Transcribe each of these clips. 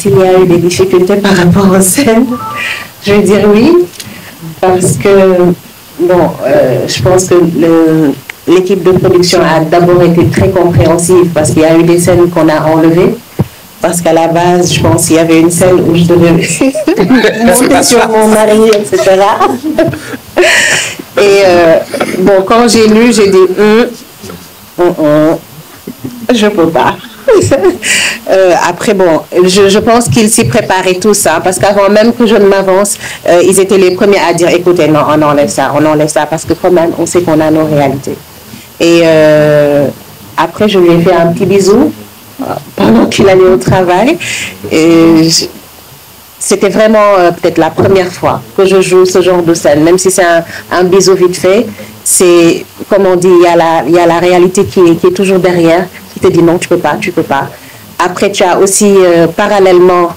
s'il y a eu des difficultés par rapport aux scènes, je vais dire oui, parce que, bon, je pense que l'équipe de production a d'abord été très compréhensive parce qu'il y a eu des scènes qu'on a enlevées. Parce qu'à la base, je pense qu'il y avait une scène où je devais monter sur mon mari, etc. Et bon, quand j'ai lu, j'ai dit je peux pas. Après, bon, je pense qu'ils s'y préparaient tous, hein, parce qu'avant même que je ne m'avance, ils étaient les premiers à dire, écoutez, non, on enlève ça, parce que quand même, on sait qu'on a nos réalités. Et après, je lui ai fait un petit bisou pendant qu'il allait au travail. Et c'était vraiment peut-être la première fois que je joue ce genre de scène, même si c'est un bisou vite fait. C'est, comme on dit, il y a la réalité qui est toujours derrière, qui te dit non, tu peux pas, tu peux pas. Après, tu as aussi, parallèlement,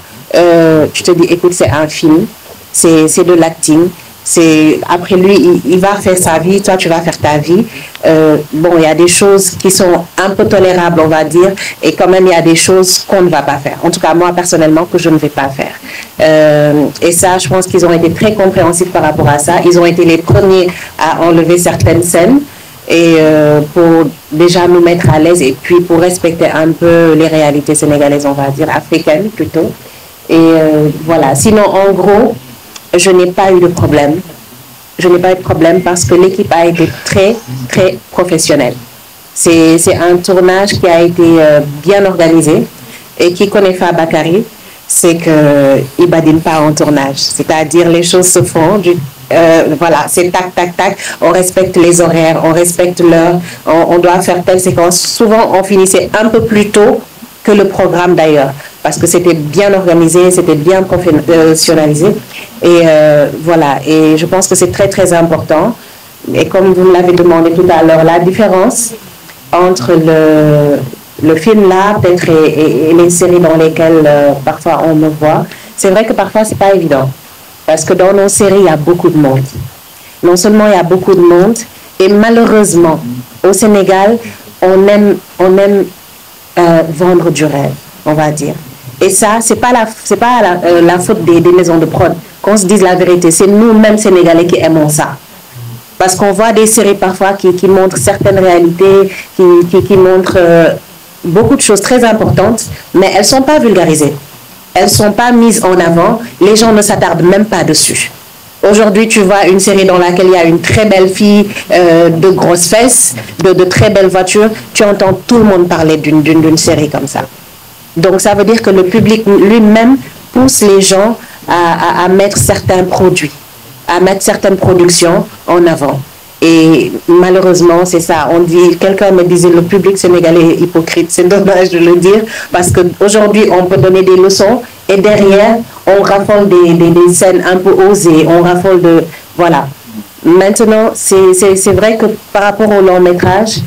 tu te dis, écoute, c'est un film, c'est de l'acting. Après lui, il va faire sa vie, toi tu vas faire ta vie. Bon, il y a des choses qui sont un peu tolérables, on va dire, et quand même il y a des choses qu'on ne va pas faire. En tout cas, moi personnellement, que je ne vais pas faire. Et ça, je pense qu'ils ont été très compréhensifs par rapport à ça. Ils ont été les premiers à enlever certaines scènes et pour déjà nous mettre à l'aise et puis pour respecter un peu les réalités sénégalaises, on va dire, africaines plutôt. Et voilà. Sinon, en gros, je n'ai pas eu de problème. Je n'ai pas eu de problème parce que l'équipe a été très, très professionnelle. C'est un tournage qui a été bien organisé et qui connaît Fabakary, c'est qu'il ne badine pas en tournage. C'est-à-dire les choses se font, voilà, c'est tac, tac, tac, on respecte les horaires, on respecte l'heure, on doit faire telle séquence. Souvent, on finissait un peu plus tôt que le programme d'ailleurs, parce que c'était bien organisé, c'était bien professionnalisé. Et voilà, et je pense que c'est très très important. Et comme vous me l'avez demandé tout à l'heure, la différence entre le film là, peut-être, et les séries dans lesquelles parfois on me voit, c'est vrai que parfois c'est pas évident. Parce que dans nos séries, il y a beaucoup de monde. Non seulement il y a beaucoup de monde, et malheureusement, au Sénégal, on aime vendre du rêve, on va dire. Et ça, c'est pas la faute des maisons de prod. Qu'on se dise la vérité, c'est nous-mêmes Sénégalais qui aimons ça. Parce qu'on voit des séries parfois qui montrent certaines réalités, qui montrent beaucoup de choses très importantes, mais elles ne sont pas vulgarisées. Elles ne sont pas mises en avant. Les gens ne s'attardent même pas dessus. Aujourd'hui, tu vois une série dans laquelle il y a une très belle fille, de grosses fesses, de très belles voitures. Tu entends tout le monde parler d'une série comme ça. Donc, ça veut dire que le public lui-même pousse les gens à mettre certains produits, à mettre certaines productions en avant. Et malheureusement, c'est ça. On dit, quelqu'un me disait, le public sénégalais est hypocrite. C'est dommage de le dire, parce qu'aujourd'hui, on peut donner des leçons et derrière, on raffole des scènes un peu osées, on raffole de... Voilà. Maintenant, c'est vrai que par rapport au long métrage,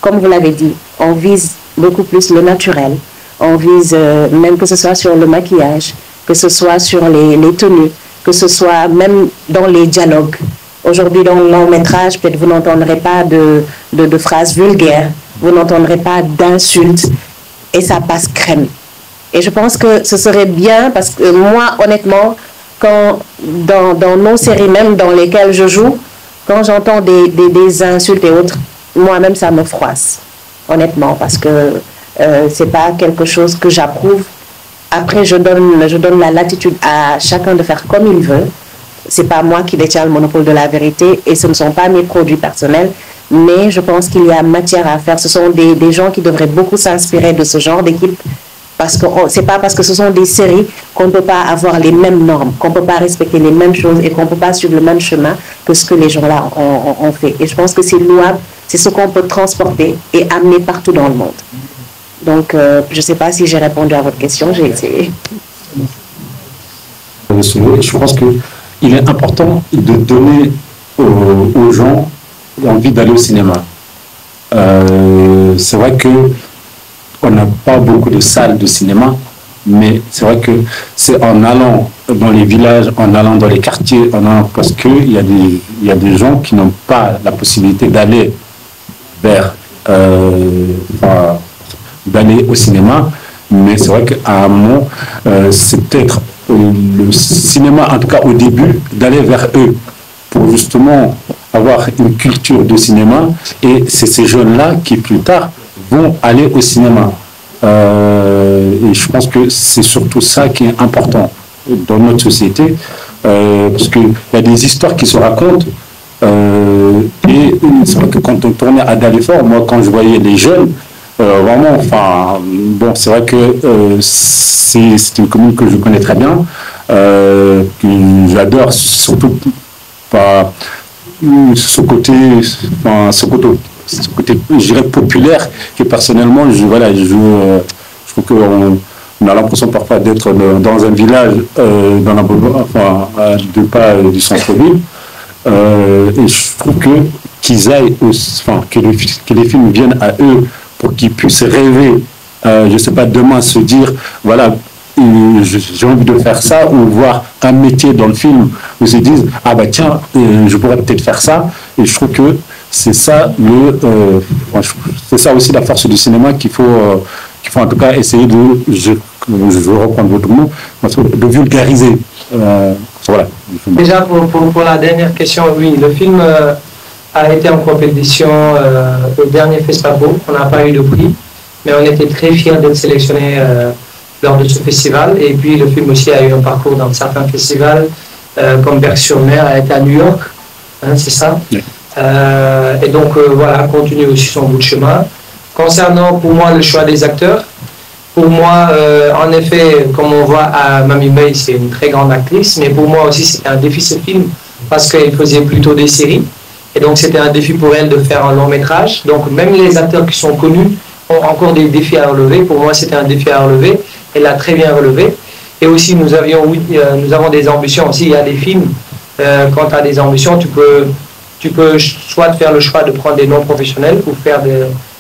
comme vous l'avez dit, on vise beaucoup plus le naturel. On vise, même que ce soit sur le maquillage, que ce soit sur les tenues, que ce soit même dans les dialogues. Aujourd'hui, dans le long métrage, peut-être vous n'entendrez pas de phrases vulgaires, vous n'entendrez pas d'insultes, et ça passe crème. Et je pense que ce serait bien, parce que moi, honnêtement, quand dans nos séries même dans lesquelles je joue, quand j'entends des insultes et autres, moi-même, ça me froisse, honnêtement, parce que c'est pas quelque chose que j'approuve. Après, je donne la latitude à chacun de faire comme il veut. C'est pas moi qui détiens le monopole de la vérité et ce ne sont pas mes produits personnels, mais je pense qu'il y a matière à faire. Ce sont des gens qui devraient beaucoup s'inspirer de ce genre d'équipe, parce que c'est pas parce que ce sont des séries qu'on ne peut pas avoir les mêmes normes, qu'on ne peut pas respecter les mêmes choses et qu'on ne peut pas suivre le même chemin que ce que les gens là ont fait. Et je pense que c'est louable, c'est ce qu'on peut transporter et amener partout dans le monde. Donc, je ne sais pas si j'ai répondu à votre question, j'ai essayé. Je pense qu'il est important de donner aux gens envie d'aller au cinéma. C'est vrai qu'on n'a pas beaucoup de salles de cinéma, mais c'est vrai que c'est en allant dans les villages, en allant dans les quartiers, parce qu'il y a des gens qui n'ont pas la possibilité d'aller d'aller au cinéma. Mais c'est vrai qu'à un moment, c'est peut-être le cinéma, en tout cas au début, d'aller vers eux pour justement avoir une culture de cinéma. Et c'est ces jeunes-là qui, plus tard, vont aller au cinéma. Et je pense que c'est surtout ça qui est important dans notre société, parce qu'il y a des histoires qui se racontent. Et c'est vrai que quand on tournait à Dalifort, moi, quand je voyais les jeunes, vraiment, enfin, bon, c'est vrai que c'est une commune que je connais très bien, que j'adore, surtout par ce côté, enfin, ce côté, je dirais, populaire, que personnellement, voilà, je trouve qu'on on a l'impression parfois d'être dans un village, dans la, enfin, de pas du centre-ville. Et je trouve qu'ils aillent, enfin, que les films viennent à eux pour qu'ils puissent rêver, je ne sais pas, demain se dire, voilà, j'ai envie de faire ça, ou voir un métier dans le film, où ils se disent, ah bah tiens, je pourrais peut-être faire ça. Et je trouve que c'est ça, c'est ça aussi la force du cinéma qu'il faut en tout cas essayer de, je veux reprendre votre mot, de vulgariser. Voilà. Déjà, pour la dernière question, oui, le film a été en compétition au dernier FESPACO. On n'a pas eu de prix, mais on était très fiers d'être sélectionnés lors de ce festival. Et puis, le film aussi a eu un parcours dans certains festivals, comme Berck-sur-Mer, a été à New York, hein, c'est ça. Oui. Et donc, voilà, continue aussi son bout de chemin. Concernant, pour moi, le choix des acteurs, pour moi, en effet, comme on voit à Mamie May, c'est une très grande actrice, mais pour moi aussi, c'était un défi ce film, parce qu'elle faisait plutôt des séries, et donc c'était un défi pour elle de faire un long métrage. Donc même les acteurs qui sont connus ont encore des défis à relever. Pour moi, c'était un défi à relever, elle l'a très bien relevé. Et aussi, nous avons des ambitions aussi, il y a des films, quand tu as des ambitions, tu peux soit faire le choix de prendre des non-professionnels ou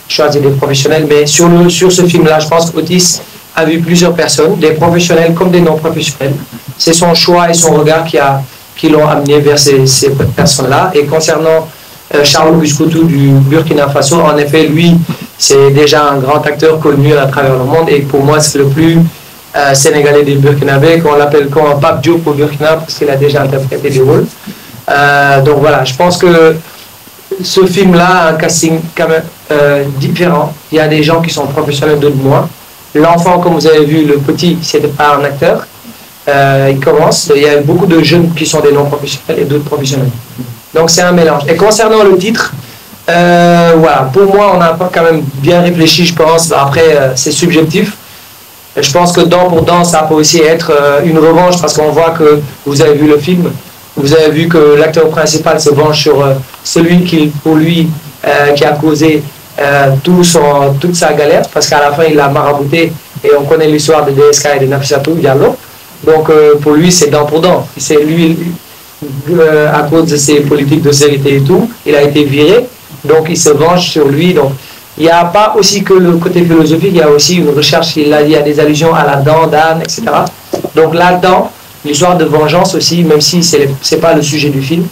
choisir des professionnels, mais sur ce film-là, je pense qu'Otis a vu plusieurs personnes, des professionnels comme des non-professionnels. C'est son choix et son regard qui l'ont amené vers ces personnes-là. Et concernant Charles Auguste Coutu du Burkina Faso, en effet, lui, c'est déjà un grand acteur connu à travers le monde, et pour moi, c'est le plus sénégalais des Burkinabés, qu'on l'appelle comme Pape Diop au Burkina, parce qu'il a déjà interprété des rôles. Donc voilà, je pense que ce film-là a un casting quand même différent. Il y a des gens qui sont professionnels, d'autres moins. L'enfant, comme vous avez vu, le petit, c'était pas un acteur. Il commence. Il y a beaucoup de jeunes qui sont des non-professionnels et d'autres professionnels. Donc c'est un mélange. Et concernant le titre, voilà, pour moi, on a quand même bien réfléchi, je pense. Après, c'est subjectif. Je pense que Dent pour Dent, ça peut aussi être une revanche, parce qu'on voit que vous avez vu le film. Vous avez vu que l'acteur principal se venge sur celui qui, pour lui, qui a causé toute sa galère, parce qu'à la fin, il l'a marabouté, et on connaît l'histoire de DSK et de Nafissatou Diallo. Donc, pour lui, c'est dent pour dent. C'est lui, à cause de ses politiques d'austérité et tout, il a été viré, donc il se venge sur lui. Donc, il n'y a pas aussi que le côté philosophique, il y a aussi une recherche, il y a des allusions à la dent d'âne, etc. Donc, là-dedans, l'histoire de vengeance aussi, même si ce n'est pas le sujet du film,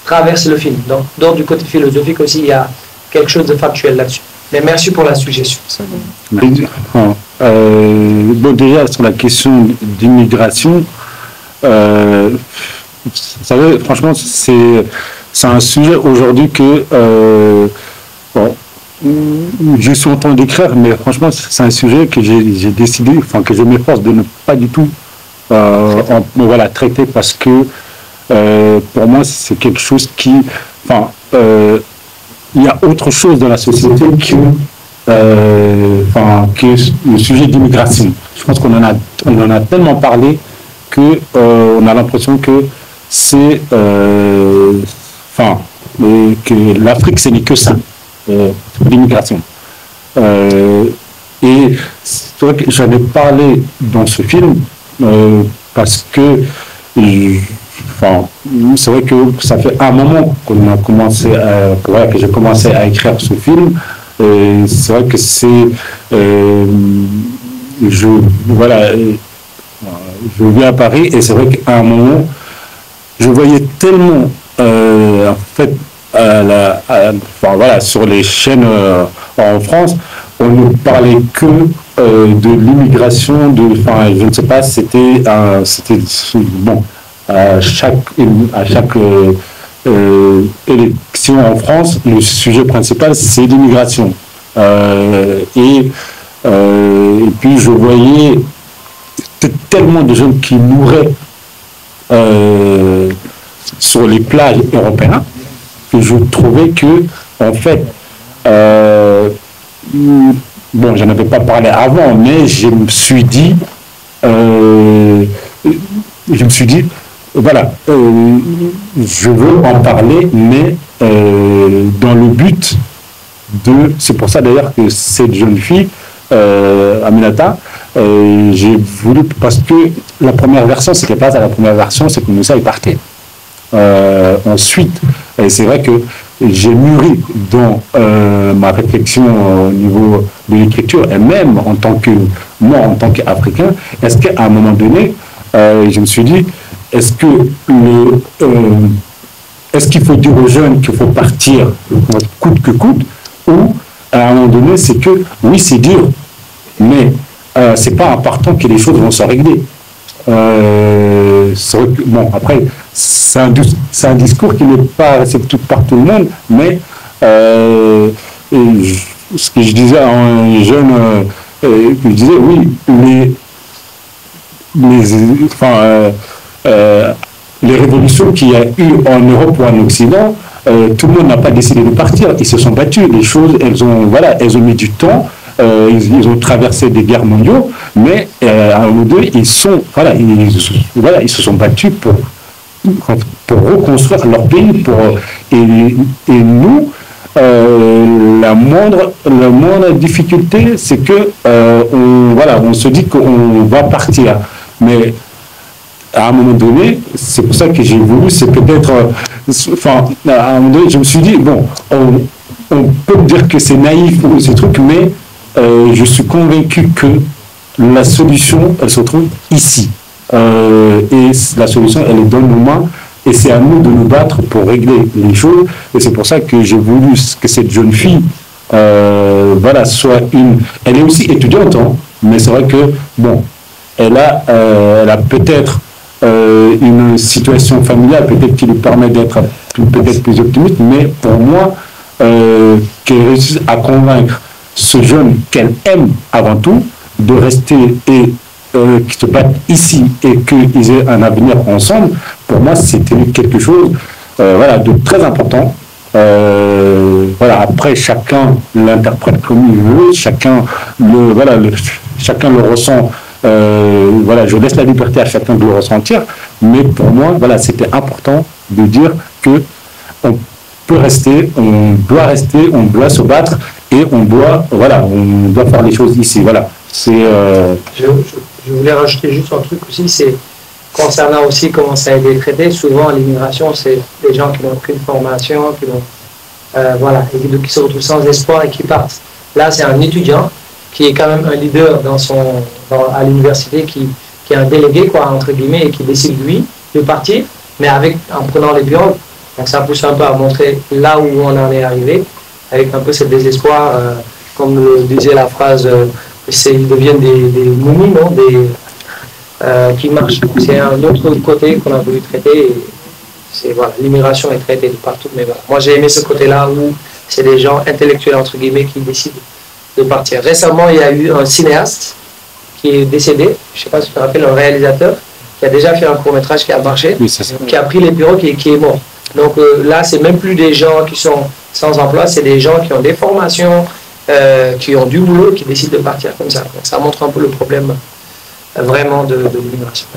traverse le film. Donc, du côté philosophique aussi, il y a quelque chose de factuel là-dessus. Mais merci pour la suggestion. Bon, déjà, sur la question d'immigration, vous savez, franchement, c'est un sujet aujourd'hui que, bon, je suis en train d'écrire, mais franchement, c'est un sujet que j'ai décidé, enfin, que je m'efforce de ne pas du tout voilà, traiter, parce que pour moi, c'est quelque chose qui, enfin, il y a autre chose dans la société que le sujet d'immigration. Je pense qu'on en a tellement parlé que on a l'impression que c'est, que l'Afrique, ce n'est que ça, l'immigration. Et c'est vrai que j'en ai parlé dans ce film parce que, c'est vrai que ça fait un moment qu'on a commencé que j'ai commencé à écrire ce film. C'est vrai que c'est, je viens à Paris, et c'est vrai qu'à un moment, je voyais tellement, en fait, sur les chaînes en France, on ne parlait que de l'immigration, enfin, je ne sais pas, c'était bon, à chaque élection en France, le sujet principal, c'est l'immigration. Et puis, je voyais tellement de jeunes qui mouraient sur les plages européennes que je trouvais que, en fait, bon, j'en avais pas parlé avant, mais je me suis dit, voilà, je veux en parler, mais dans le but de, c'est pour ça d'ailleurs que cette jeune fille, Aminata, j'ai voulu, parce que la première version, c'était pas ça, la première version, c'est que Moussa est parti. Ensuite, c'est vrai que j'ai mûri dans ma réflexion au niveau de l'écriture, et même en tant que moi, en tant qu'Africain, est-ce qu'à un moment donné, je me suis dit, est-ce qu'il faut dire aux jeunes qu'il faut partir coûte que coûte, ou à un moment donné, c'est que oui, c'est dur, mais c'est pas en partant que les choses vont se régler. Bon, après, c'est un discours qui n'est pas accepté par tout le monde, mais ce que je disais à un jeune, je disais, oui, les révolutions qu'il y a eu en Europe ou en Occident, tout le monde n'a pas décidé de partir. Ils se sont battus. Les choses, elles ont mis du temps. Ils ont traversé des guerres mondiales, mais à un moment donné, ils se sont battus pour reconstruire leur pays. Et nous, la moindre difficulté, c'est que on se dit qu'on va partir. Mais à un moment donné, c'est pour ça que j'ai voulu, c'est peut-être, à un moment donné, je me suis dit, bon, on peut dire que c'est naïf ou ces trucs, mais je suis convaincu que la solution, elle se trouve ici. Et la solution, elle est dans nos mains. Et c'est à nous de nous battre pour régler les choses. Et c'est pour ça que j'ai voulu que cette jeune fille, soit une... Elle est aussi étudiante, hein, mais c'est vrai que, bon, elle a peut-être une situation familiale, peut-être qui lui permet d'être peut-être plus optimiste, mais pour moi, qu'elle réussisse à convaincre ce jeune qu'elle aime avant tout, de rester et qui se battent ici et qu'ils aient un avenir ensemble, pour moi, c'était quelque chose de très important. Après, chacun l'interprète comme il veut, chacun le ressent. Je laisse la liberté à chacun de le ressentir, mais pour moi, c'était important de dire que on peut rester, on doit se battre et on doit faire les choses ici. Voilà. C'est. Je voulais rajouter juste un truc aussi, c'est concernant aussi comment ça a été traité. Souvent, l'immigration, c'est des gens qui n'ont aucune formation, qui se retrouvent sans espoir et qui partent. Là, c'est un étudiant qui est quand même un leader à l'université, qui est un délégué, entre guillemets, et qui décide, lui, de partir, mais en prenant les pirogues. Donc, ça pousse un peu à montrer là où on en est arrivé, avec un peu ce désespoir, comme le disait la phrase, ils deviennent des momies, non, qui marchent. C'est un autre côté qu'on a voulu traiter. L'immigration est traitée de partout, mais voilà. Moi, j'ai aimé ce côté-là où c'est des gens intellectuels, entre guillemets, qui décident de partir. Récemment, il y a eu un cinéaste qui est décédé, je ne sais pas si tu te rappelles, un réalisateur, qui a déjà fait un court-métrage qui a marché, qui a pris les pirogues et qui est mort. Donc là, c'est même plus des gens qui sont sans emploi, c'est des gens qui ont des formations, qui ont du boulot, qui décident de partir comme ça. Donc ça montre un peu le problème vraiment de l'immigration.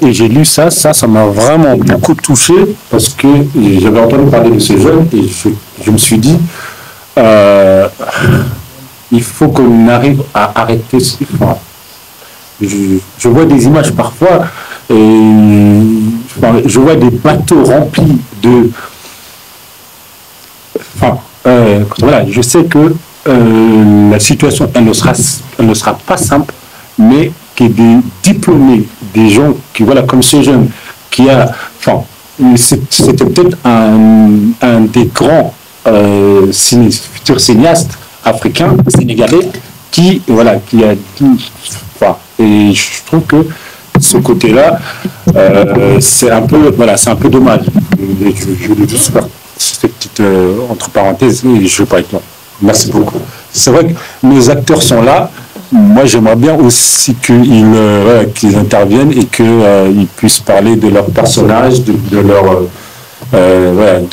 Et j'ai lu ça m'a vraiment beaucoup touché, parce que j'avais entendu parler de ces jeunes et je me suis dit, il faut qu'on arrive à arrêter. Je vois des images parfois, je vois des bateaux remplis de... je sais que la situation, elle ne sera pas simple, mais que des diplômés, des gens qui, comme ce jeune, c'était peut-être un des grands futurs cinéastes africain, sénégalais, qui a enfin, et je trouve que ce côté-là, c'est un peu dommage. Je voulais juste faire cette petite entre parenthèses, et je ne vais pas être long. Merci beaucoup. C'est vrai que nos acteurs sont là. Moi, j'aimerais bien aussi qu'ils interviennent et qu'ils puissent parler de leur personnage, de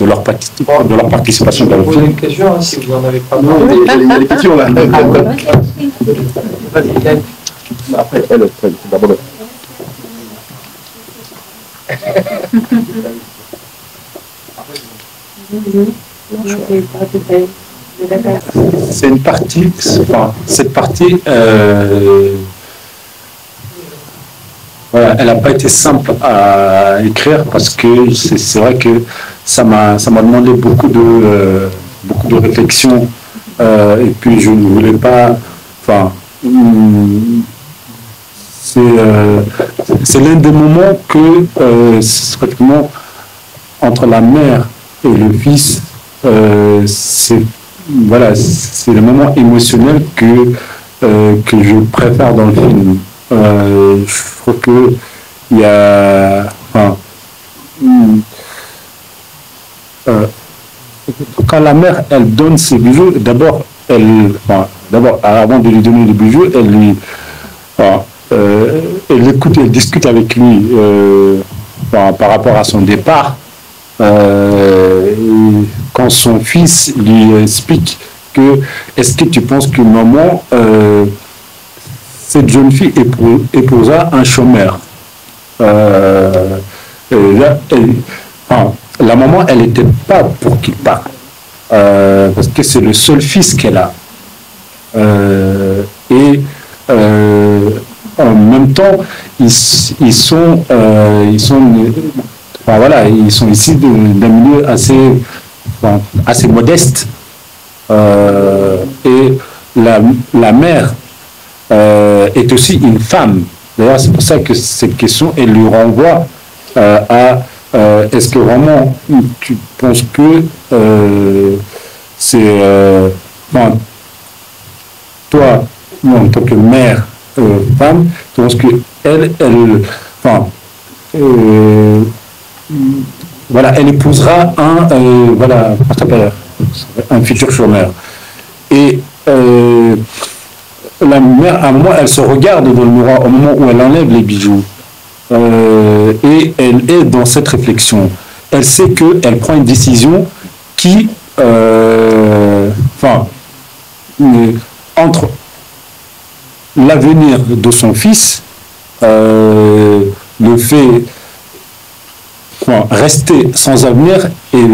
leur participation dans le film. Vous avez une question, si vous n'en avez pas. Non, il y a des questions là. Vas-y, après, elle, d'abord. C'est une partie, cette partie, elle n'a pas été simple à écrire parce que c'est vrai que ça m'a demandé beaucoup de réflexion et puis je ne voulais pas, c'est l'un des moments que pratiquement entre la mère et le fils, c'est le moment émotionnel que je préfère dans le film. Je trouve que il y a, quand la mère elle donne ses bijoux, d'abord avant de lui donner les bijoux, elle écoute, elle discute avec lui par rapport à son départ. Quand son fils lui explique que est-ce que tu penses que maman, cette jeune fille épousa un chômeur. Là, la maman, elle n'était pas pour qu'il parte parce que c'est le seul fils qu'elle a. En même temps, ils sont ici d'un milieu assez modeste. Et la mère est aussi une femme. D'ailleurs, c'est pour ça que cette question, elle lui renvoie à est-ce que vraiment tu penses que c'est toi, en tant que mère, femme, tu penses que elle épousera un futur chômeur. Et la mère, à un moment, elle se regarde dans le miroir au moment où elle enlève les bijoux. Et elle est dans cette réflexion. Elle sait qu'elle prend une décision qui, entre l'avenir de son fils, le fait rester sans avenir et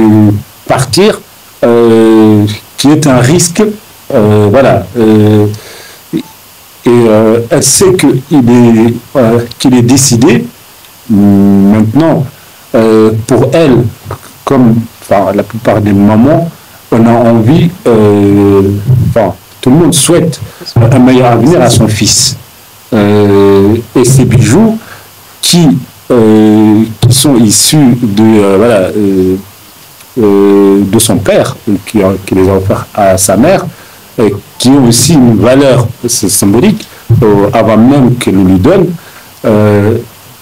partir, qui est un risque, elle sait qu'il est décidé. Maintenant, pour elle, comme la plupart des mamans, on a envie, tout le monde souhaite un meilleur avenir à son fils. Et ces bijoux qui sont issus de son père, qui les a offerts à sa mère, qui ont aussi une valeur symbolique avant même qu'elle lui donne.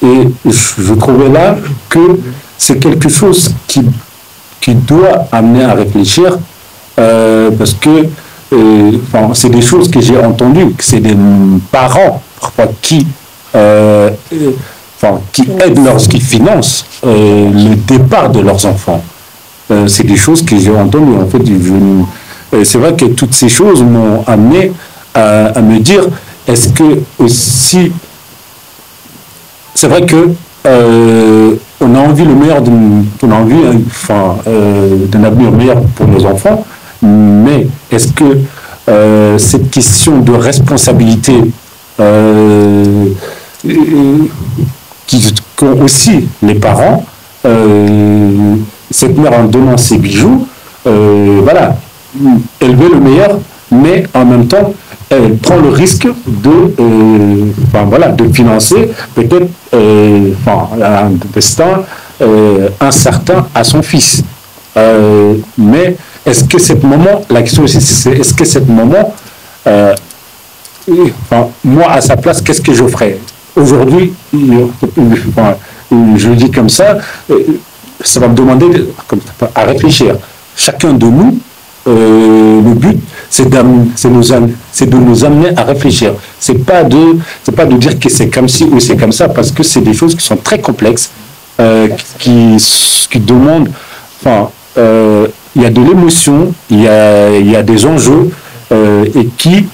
Et je trouvais là que c'est quelque chose qui doit amener à réfléchir, parce que c'est des choses que j'ai entendues, que c'est des parents parfois qui aident qui financent le départ de leurs enfants. C'est des choses que j'ai entendues. En fait, c'est vrai que toutes ces choses m'ont amené à me dire, est-ce que aussi, c'est vrai que on a envie le meilleur, on a envie d'un avenir meilleur pour nos enfants, mais est-ce que cette question de responsabilité qu'ont aussi les parents, cette mère en donnant ses bijoux, elle veut le meilleur, mais en même temps, elle prend le risque de financer peut-être un destin incertain à son fils. Mais est-ce que cette maman, la question aussi, c'est est-ce que cette maman, enfin, moi à sa place, qu'est-ce que je ferais? Aujourd'hui, enfin, je le dis comme ça va me demander à réfléchir. Chacun de nous, le but, c'est de nous amener à réfléchir. C'est pas de dire que c'est comme ci ou c'est comme ça, parce que c'est des choses qui sont très complexes, qui demandent, enfin, il y a de l'émotion, il y a des enjeux, et qui,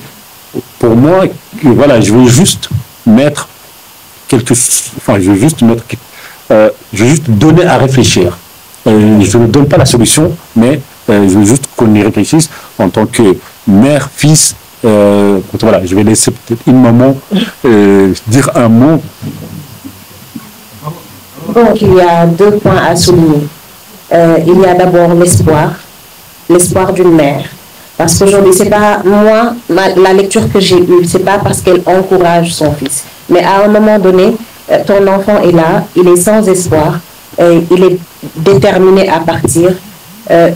pour moi, voilà, je veux juste mettre je veux juste donner à réfléchir. Je ne donne pas la solution, mais je veux juste qu'on y réfléchisse en tant que mère, fils. Voilà, je vais laisser peut-être une maman dire un mot. Donc, il y a 2 points à souligner. Il y a d'abord l'espoir d'une mère. Parce qu'aujourd'hui, c'est pas moi, la lecture que j'ai eue, c'est pas parce qu'elle encourage son fils. Mais à un moment donné, ton enfant est là, il est sans espoir, il est déterminé à partir.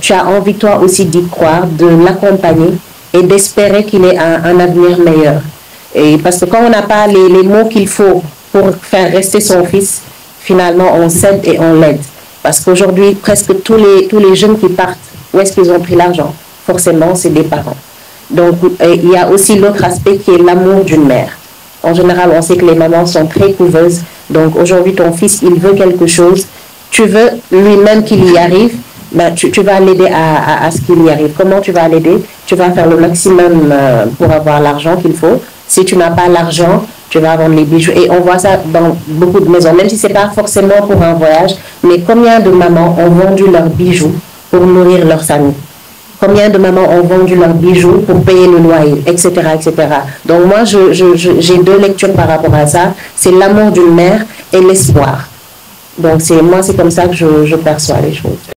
Tu as envie, toi aussi, d'y croire, de l'accompagner et d'espérer qu'il ait un avenir meilleur. Et parce que quand on n'a pas les mots qu'il faut pour faire rester son fils, finalement, on cède et on l'aide. Parce qu'aujourd'hui, presque tous les jeunes qui partent, où est-ce qu'ils ont pris l'argent? Forcément, c'est des parents. Donc, il y a aussi l'autre aspect qui est l'amour d'une mère. En général, on sait que les mamans sont très couveuses. Donc, aujourd'hui, ton fils, il veut quelque chose. Tu veux lui-même qu'il y arrive. Ben, tu vas l'aider à ce qu'il y arrive. Comment tu vas l'aider? Tu vas faire le maximum pour avoir l'argent qu'il faut. Si tu n'as pas l'argent, tu vas vendre les bijoux. Et on voit ça dans beaucoup de maisons, même si ce n'est pas forcément pour un voyage. Mais combien de mamans ont vendu leurs bijoux pour nourrir leur famille? Combien de mamans ont vendu leurs bijoux pour payer le loyer, etc., etc. Donc moi, j'ai 2 lectures par rapport à ça. C'est l'amour d'une mère et l'espoir. Donc c'est comme ça que je perçois les choses.